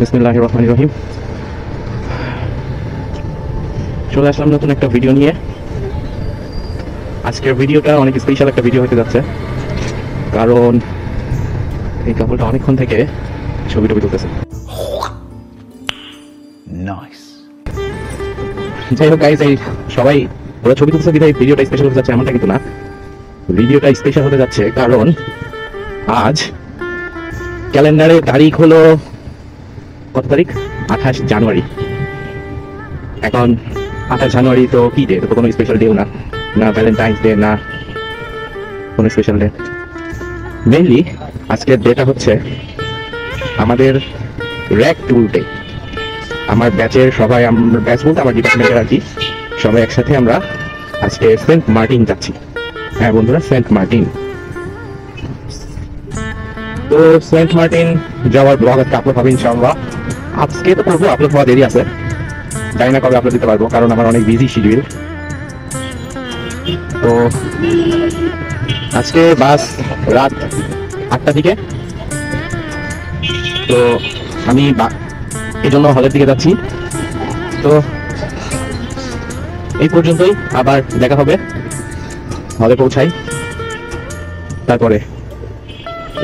বিসমিল্লাহির রহমানির রহিম। চলে আসলাম নতুন একটা ভিডিও নিয়ে। আজকের ভিডিওটা অনেক স্পেশাল একটা ভিডিও হতে যাচ্ছে, কারণ এই কাপড়টা অনেকক্ষণ থেকে ছবি তুলতেছে। যাই হোক গাইস, এই সবাই ওরা ছবি তুলতেছে বিধায় ভিডিওটা স্পেশাল হতে যাচ্ছে এমনটা কিন্তু না। ভিডিওটা স্পেশাল হতে যাচ্ছে কারণ আজ ক্যালেন্ডারে তারিখ হলো কত তারিখ? 28 জানুয়ারি। এখন 28 জানুয়ারি তো কি ডে? তো কোনো স্পেশাল ডেও না, না ভ্যালেন্টাইন্স ডে, না কোনো স্পেশাল ডে। মেইনলি আজকের ডেটা হচ্ছে আমাদের র্যাক টুল ডে। আমার ব্যাচের সবাই, ব্যাচ বলতে আমার ডিপার্টমেন্টের আর কি, সবাই একসাথে আমরা আজকে সেন্ট মার্টিন যাচ্ছি। হ্যাঁ বন্ধুরা, সেন্ট মার্টিন। তো সেন্ট মার্টিন যাওয়ার ব্লগ আজকে আপলোড হবে ইনশাআল্লাহ। আজকে তো করবো, আপলোড হওয়া দেরি আছে, জানি না কবে আপলোড দিতে পারবো, কারণ আমার অনেক বিজি শিডিউল। তো আজকে বাস রাত 8টা থেকে, তো আমি এই জন্য হলের দিকে যাচ্ছি। তো এই পর্যন্তই, আবার দেখা হবে হলে পৌঁছাই, তারপরে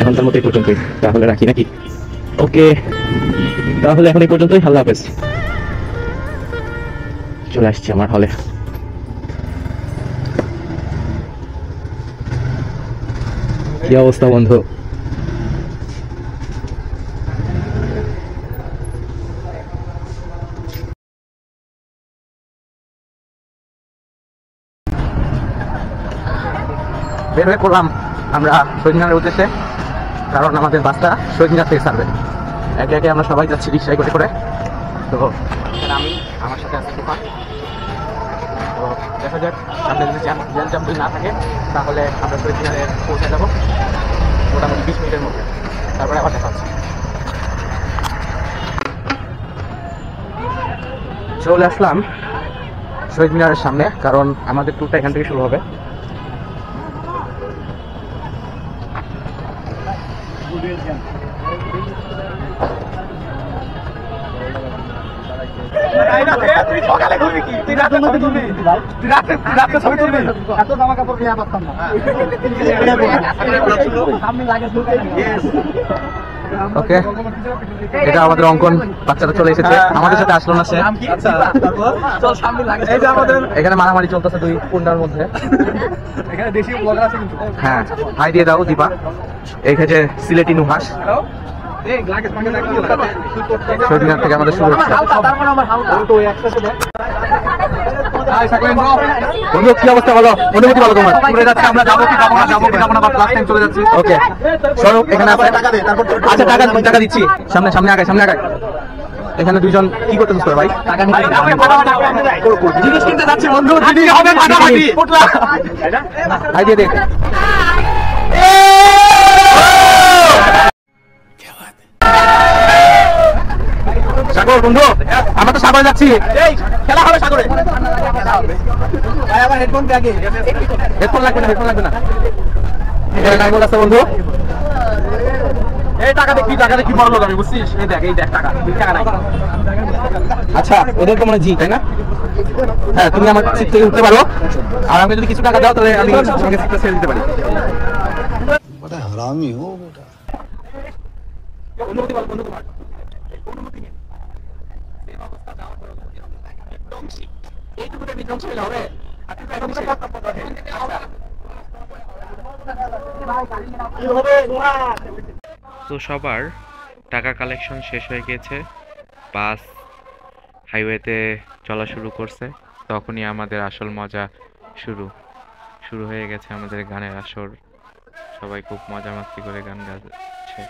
এখনকার মতো এই পর্যন্তই। তাহলে রাখি নাকি? ওকে, তাহলে এখন এই পর্যন্তই। আল্লাহ হাফেজ। চলে আসছি আমার হলে। কি অবস্থা বন্ধু? বের হয়ে পড়লাম আমরা শহীদ মিনারের উদ্দেশ্যে, কারণ আমাদের বাসটা শহীদ মিনার থেকে ছাড়বে। একে একে আমরা সবাই যাচ্ছি রিক্সায় করে করে। তো আমি, আমার সাথে আছে তুফান। তো দেখা যাক, সামনে যদি জ্যাম যদি না থাকে তাহলে আমরা শহীদ মিনারে পৌঁছে যাবো মোটামুটি 20 মিনিটের মধ্যে। তারপরে আবার দেখা হচ্ছে। চলে আসলাম শহীদ মিনারের সামনে, কারণ আমাদের ট্যুরটা এখান থেকে শুরু হবে। ওকে, এটা আমাদের অঙ্কন বাচ্চাটা চলে এসেছে, আমাদের সাথে আসলো না সে। এখানে মারামারি চলতেছে দুই পুন্ডার মধ্যে। হ্যাঁ, হাই দিয়ে দাও দীপা। এই যে সিলেটি নুহাস শহীদ মিনার থেকে আমাদের শুরু হচ্ছে। বন্ধু কি অবস্থা, বলো, অনুভূতি বলো তোমার? চলে যাচ্ছে, আমরা যাবো কি যাবো না, যাবো কি যাবো না, বাট লাস্ট টাইম চলে যাচ্ছি। ওকে সরো, এখানে আছে টাকা দে, তারপর আচ্ছা টাকা দিচ্ছি। সামনে সামনে আগায়। এখানে দুইজন কি করতেছিস তোর ভাই? টাকা নিতে জিনিস কিনতে যাচ্ছে বন্ধু, জিনিস হবে ফাটাফাটি। ভাই দিয়ে দে। সাগর বন্ধু, আমরা তো সাগরে যাচ্ছি, খেলা হবে সাগরে। হেডফোন লাগবে না। আছে বন্ধু, এই টাকা দেখি বড় লোক আমি, বুঝছিস? এই দেখ টাকা নাই। আচ্ছা, ওদের তো মনে জি, তাই না? হ্যাঁ, তুমি আমার সিট থেকে উঠতে পারো, আর আমি যদি কিছু টাকা দাও তাহলে আমি সঙ্গে সিটটা ছেড়ে দিতে পারি। বড় হারামি হো বেটা। অনুমতি বল বন্ধু তোমার। অনুমতি নিয়ে এই অবস্থা যাওয়ার পর এইটুকুতে বিধ্বংস হলে হবে। আপনি এখন কি কর্তব্য করেন? তো সবার টাকা কালেকশন শেষ হয়ে গেছে, বাস হাইওয়েতে চলা শুরু করছে। তখনই আমাদের আসল মজা শুরু হয়ে গেছে, আমাদের গানের আসর। সবাই খুব মজা মাস্তি করে গান গাচ্ছে।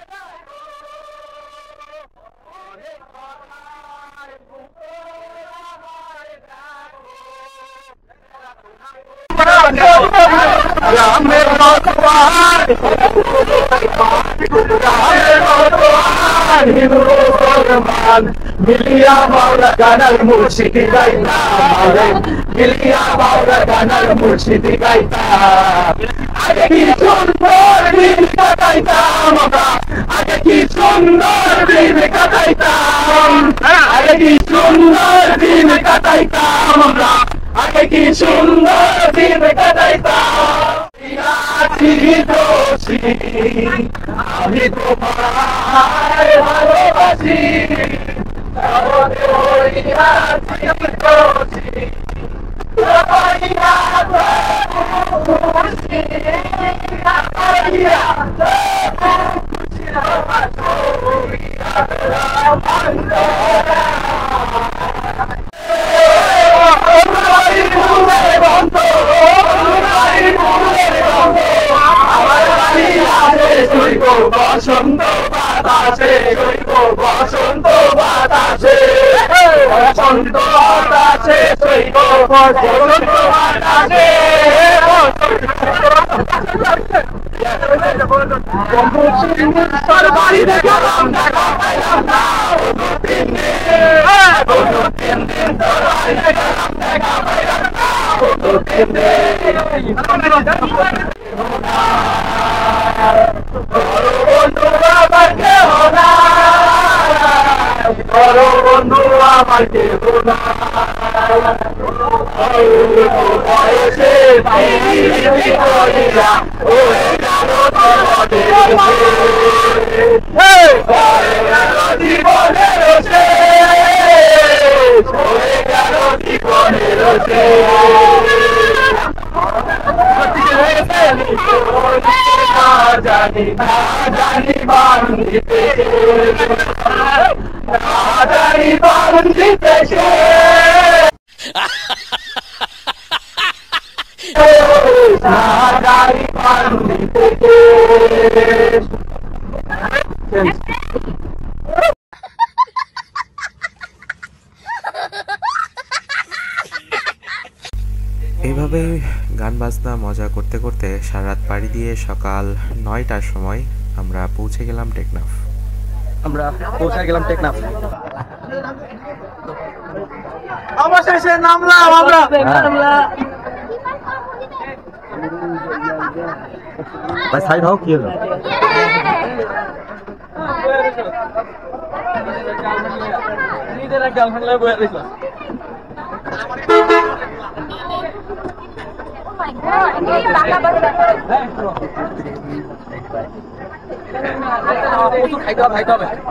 মিলিয়া বাউলা গানার মুর্শিদি গাইতা, মিলিয়া বাউলা গানার মুর্শিদি গাইতা। আগে কি সুন্দর দিন কাটাইতাম আমরা, আগে কি সুন্দর দিন কাটাইতাম। কি সুন্দর দিন কাটাইতাম আমরা, আগে কি সুন্দর দিন কাটাইতাম। আমি তোমায় ভালোবাসি, বসন্ত বাতাসে, বসন্ত বাতাসে, বসন্ত বাতাসে, বসন্ত বাতাসে। সরকারি দেখালাম, দেখা পাইলাম না, 3 দিন, 3 দিন সরকারি দেখালাম, দেখা পাইলাম না, 3 দিন। বন্ধু আমার কেহ নাই, বন্ধু আমার কেহ নাই, বয়সে জীবনের জানি না, জানি বান্ধিতে, জানি বান্ধিতে, জানি বান্ধিতে। এইভাবে গান বাজনা মজা করতে করতে সারা রাত পাড়ি দিয়ে সকাল 9টার সময় আমরা পৌঁছে গেলাম টেকনাফ। আমরা পৌঁছে গেলাম টেকনাফ। অবশেষে নামলাম আমরা। ভাই সাইড হও, কি হলো?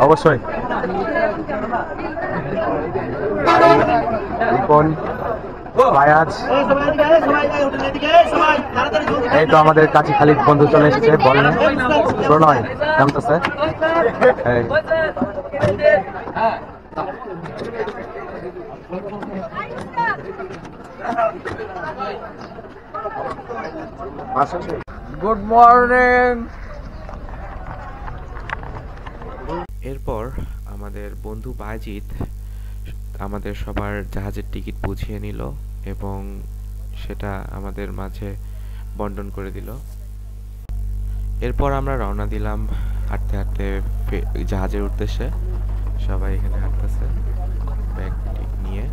অবশ্যই এই তো আমাদের কাছে খালি বন্ধু চলে এসেছে, বলেন প্রণয় নামতেছে। Good morning. এরপর আমাদের বন্ধু বাজিত আমাদের সবার জাহাজের টিকিট বুঝিয়ে নিল এবং সেটা আমাদের মাঝে বন্টন করে দিল। এরপর আমরা রওনা দিলাম হাঁটতে হাঁটতে জাহাজের উদ্দেশ্যে। সবাই এখানে হাঁটতেছে ব্যাগ নিয়ে।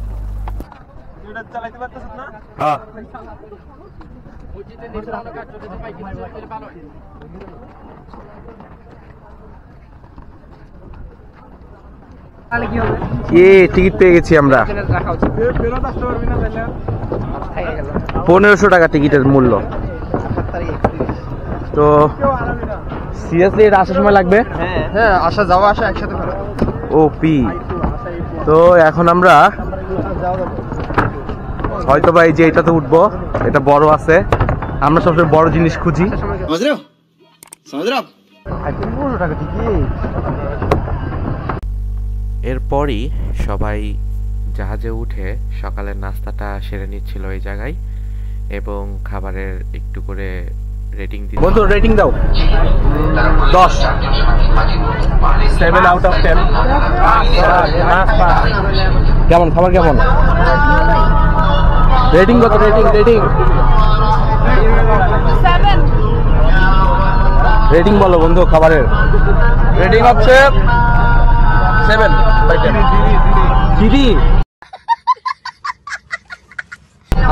টিকিট পেয়ে গেছি আমরা। 1500 টাকা টিকিটের মূল্য। তো সিরিয়াসলি এটা আসার সময় লাগবে? হ্যাঁ, আসা যাওয়া আসা একসাথে। ওপি। তো এখন আমরা হয়তো বা এই যে এটাতে উঠবো, এটা বড় আছে। আমরা সবসময় বড় জিনিস খুঁজি। এরপরই সবাই জাহাজে উঠে সকালের নাস্তাটা সেরে নিচ্ছিল এই জায়গায় এবং খাবারের একটু করে রেটিং দিল। বন্ধু রেটিং দাও। 10, 7 out of 10। কেমন খাবার, কেমন রেটিং? কত রেটিং? 7। রেটিং বলো বন্ধু খাবারের। রেটিং হচ্ছে 7/10। দিদি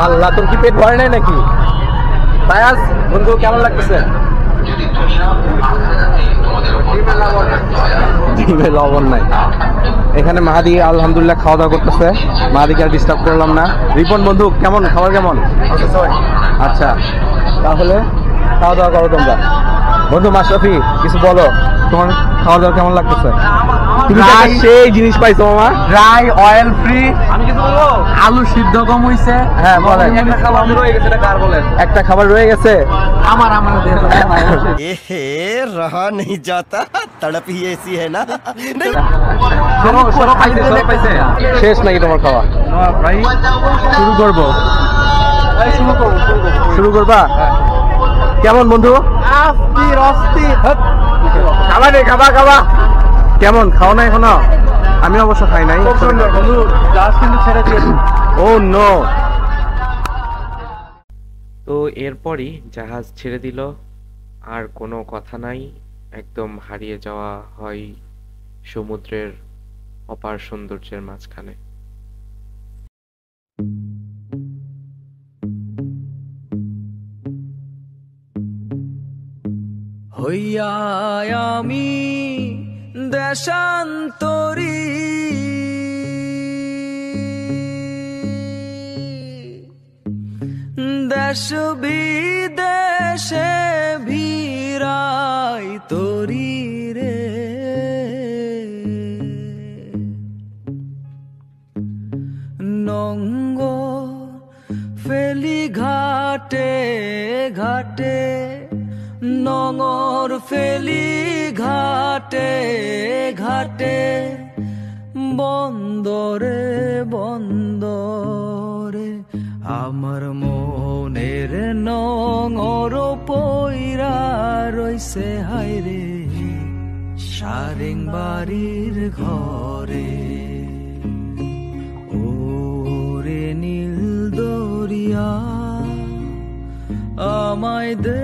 আল্লাহ, তোর কি পেট ভরে নাই নাকি? তায়াজ বন্ধু কেমন লাগতেছে? ডিমে লবণ নাই। এখানে মাহাদি আলহামদুলিল্লাহ খাওয়া দাওয়া করতেছে। মাহাদিকে আর ডিস্টার্ব করলাম না। রিপন বন্ধু কেমন খাবার কেমন? আচ্ছা তাহলে খাওয়া দাওয়া করো তোমরা। বন্ধু মাশরাফি কিছু বলো, তোমার খাওয়া দাওয়া কেমন লাগতেছে? তুমি সেই জিনিস পাইছো মামা, ড্রাই অয়েল ফ্রি। আমি কিছু বলবো, আলু সিদ্ধ কম হইছে। হ্যাঁ বলেন, একটা খাবার রয়ে গেছে, এটা কার বলেন? একটা খাবার রয়ে গেছে আমার रहा नहीं जाता, तड़प ही ऐसी है ना। শেষ নাকি তোমার খাওয়া? ভাই শুরু করবো, শুরু করবা? কেমন বন্ধু? খাবা রে, খাবা খাবা। কেমন খাও না এখনো? আমি অবশ্য খাই নাই। ও নো। তো এরপরই জাহাজ ছেড়ে দিল, আর কোনো কথা নাই, একদম হারিয়ে যাওয়া হয় সমুদ্রের অপার সৌন্দর্যের মাঝখানে। হইয়া আমি দেশান্তরী, দেশ বিদেশে ভিড়াই তরি রে, নঙ্গ ফেলি ঘাটে ঘাটে, নঙর ফেলি ঘাটে ঘাটে, বন্দরে বন্দরে আমার মনের নঙর পইরা রইছে হায়রে সারেং বাড়ির ঘরে। ওরে নীল দরিয়া আমায় দে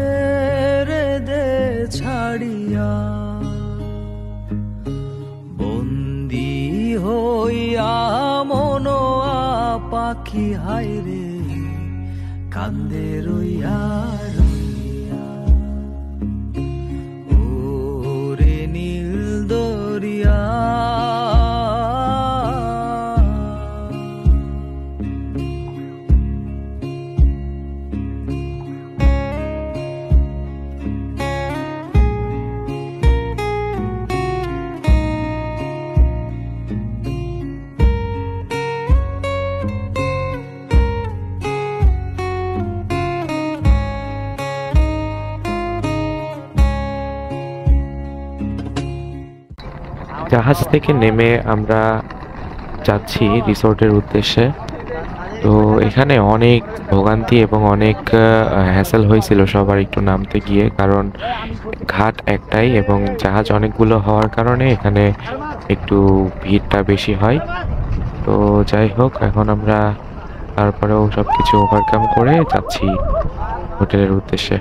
রে দে ছাড়িয়া, বন্দি হইয়া মনোয়া পাখি হায়রে কান্দে রইয়া রইয়া। ওরে নীল দরিয়া জাহাজ থেকে নেমে আমরা যাচ্ছি রিসোর্টের উদ্দেশ্যে। তো এখানে অনেক ভোগান্তি এবং অনেক হ্যাসেল হয়েছিল সবার একটু নামতে গিয়ে, কারণ ঘাট একটাই এবং জাহাজ অনেকগুলো হওয়ার কারণে এখানে একটু ভিড়টা বেশি হয়। তো যাই হোক, এখন আমরা তারপরেও সব কিছু ওভারকাম করে যাচ্ছি হোটেলের উদ্দেশ্যে।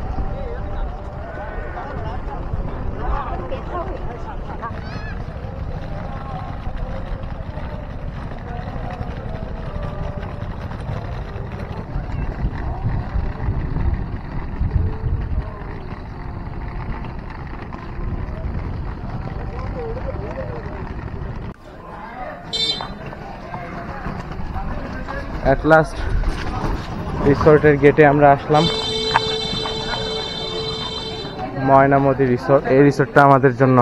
অ্যাট লাস্ট রিসোর্টের গেটে আমরা আসলাম, ময়নামতি রিসোর্ট। এই রিসোর্টটা আমাদের জন্য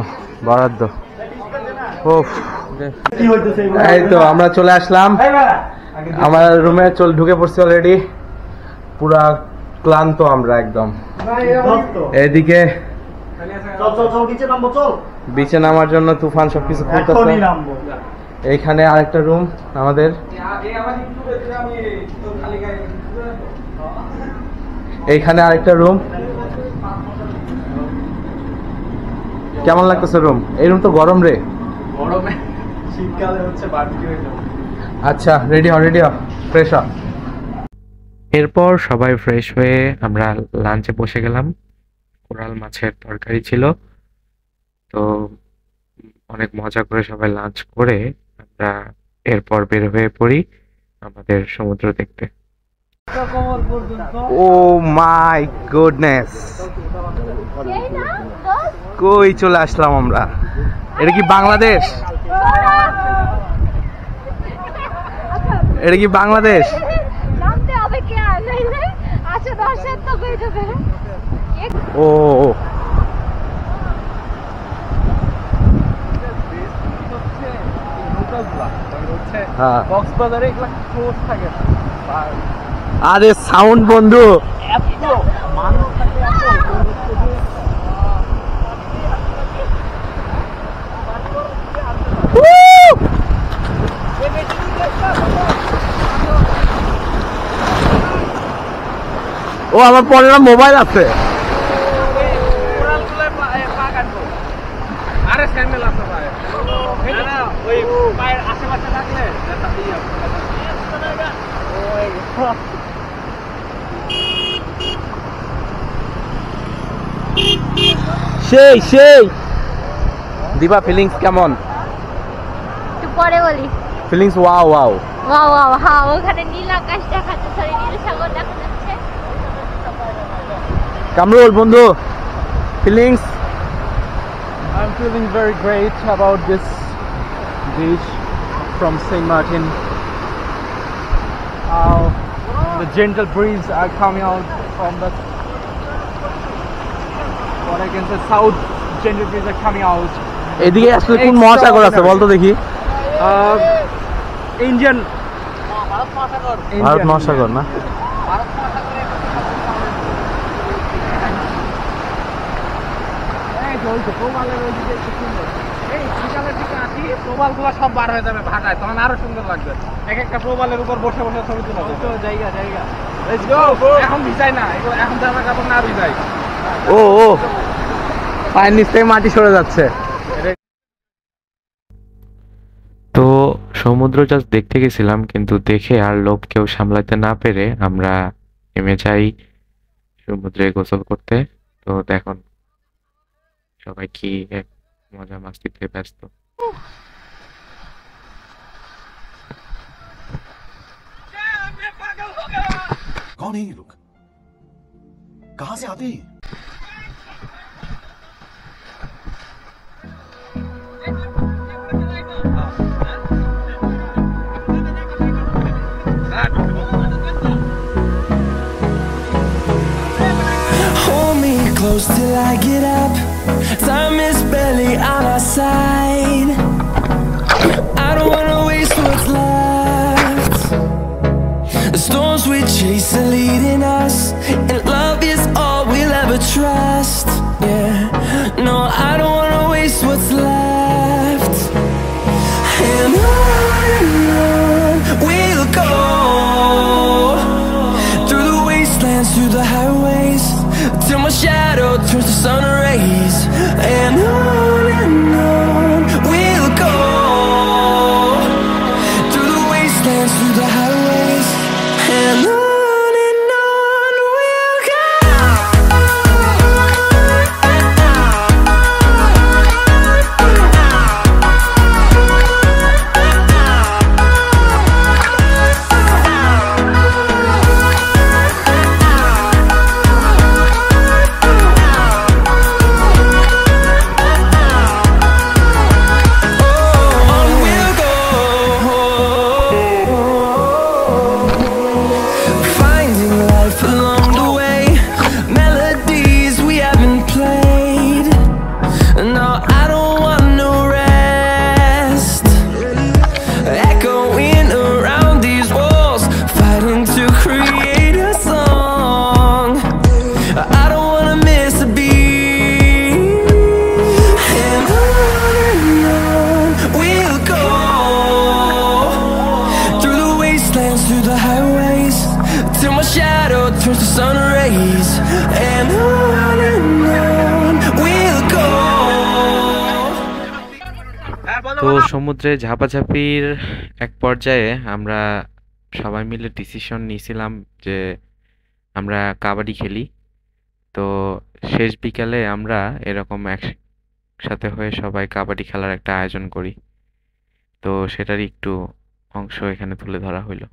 বরাদ্দ। ওফ, এই তো আমরা চলে আসলাম, আমার রুমে ঢুকে পড়ছি অলরেডি। পুরা ক্লান্ত আমরা একদম। এদিকে বিচে নামার জন্য তুফান সবকিছু খুলতেছে। এইখানে আরেকটা রুম আমাদের, এইখানে আরেকটা রুম। কেমন লাগতেছে রুম? এই রুম তো গরম রে, গরমে শীতকালে হচ্ছে বারবিকিউ। আচ্ছা রেডি হ, রেডি হ, ফ্রেশ হ। এরপর সবাই ফ্রেশ হয়ে আমরা লাঞ্চে বসে গেলাম। কোরাল মাছের তরকারি ছিল, তো অনেক মজা করে সবাই লাঞ্চ করে আমরা এরপর বের হয়ে পড়ি আমাদের সমুদ্র দেখতে। ও মাই গুডনেস, কই চলে আসলাম আমরা। এটা কি বাংলাদেশ? এটা কি বাংলাদেশ? নামতে হবে কে আর নাইলে আচ্ছা দর্শক তো কই দেবে ও হ্যাঁ কক্সবাজারে এগুলা ক্লোজ থাকে আরে সাউন্ড বন্ধু এত মানুষ থাকে ও আমার পরে মোবাইল আছে আরে স্যান্ডেল আছে ভাই না ওই পায়ের আশেপাশে লাগলে সেই সেই দিবা ফিলিংস কেমন? একটু পরে বলি feelings wow wow wow wow হ্যাঁ ওখানে নীল আকাশ দেখা যাচ্ছে সরি নীল সাগর দেখা যাচ্ছে কামরুল বন্ধু feelings? I'm feeling very great about this beach from St. Martin. The gentle breeze are coming out from the what I can say south gentle breeze are coming out. এদিকে আসলে কোন মহাসাগর আছে বলতো দেখি? Indian ভারত মহাসাগর না? প্রবালগুলো সব বার হয়ে যাবে ভাটায় তখন আরো সুন্দর লাগবে এক একটা প্রবালের উপর বসে বসে ছবি তুলে জায়গা জায়গা এখন ভিজাই না এগুলো এখন জামা কাপড় না ভিজাই ও ও পায়ের নিচ থেকে মাটি সরে যাচ্ছে। তো সমুদ্র জাস্ট দেখতে গেছিলাম, কিন্তু দেখে আর লোভ কেউ সামলাতে না পেরে আমরা নেমে যাই সমুদ্রে গোসল করতে। তো দেখুন সবাই কি এক মজা মাস্তিতে ব্যস্ত। कौन है ये लोग? कहां से आते हैं? Hold me close till I get up. Time is barely on our side. I don't wanna waste what's left. The storms we chase are leading us, and love is all we'll ever trust. Yeah, no, I don't wanna waste what's left. And on we'll go, through the wastelands, through the highways, till my shadow turns to sun rays. And on we'll go, through the wastelands, through the highways, and on we'll go. On we'll go, finding life along the way, melodies we haven't played. No, I don't want no rest, echoing around these walls, fighting to create a song. I don't wanna miss a beat. And on we'll go, through the wastelands, through the highways, till my shadow turns to sun rays. And on we'll go. তো সমুদ্রে ঝাপাঝাপির এক পর্যায়ে আমরা সবাই মিলে decision নিয়েছিলাম যে আমরা কাবাডি খেলি। তো শেষ বিকালে আমরা এরকম একসাথে হয়ে সবাই কাবাডি খেলার একটা আয়োজন করি। তো সেটারই একটু অংশ এখানে তুলে ধরা হইলো।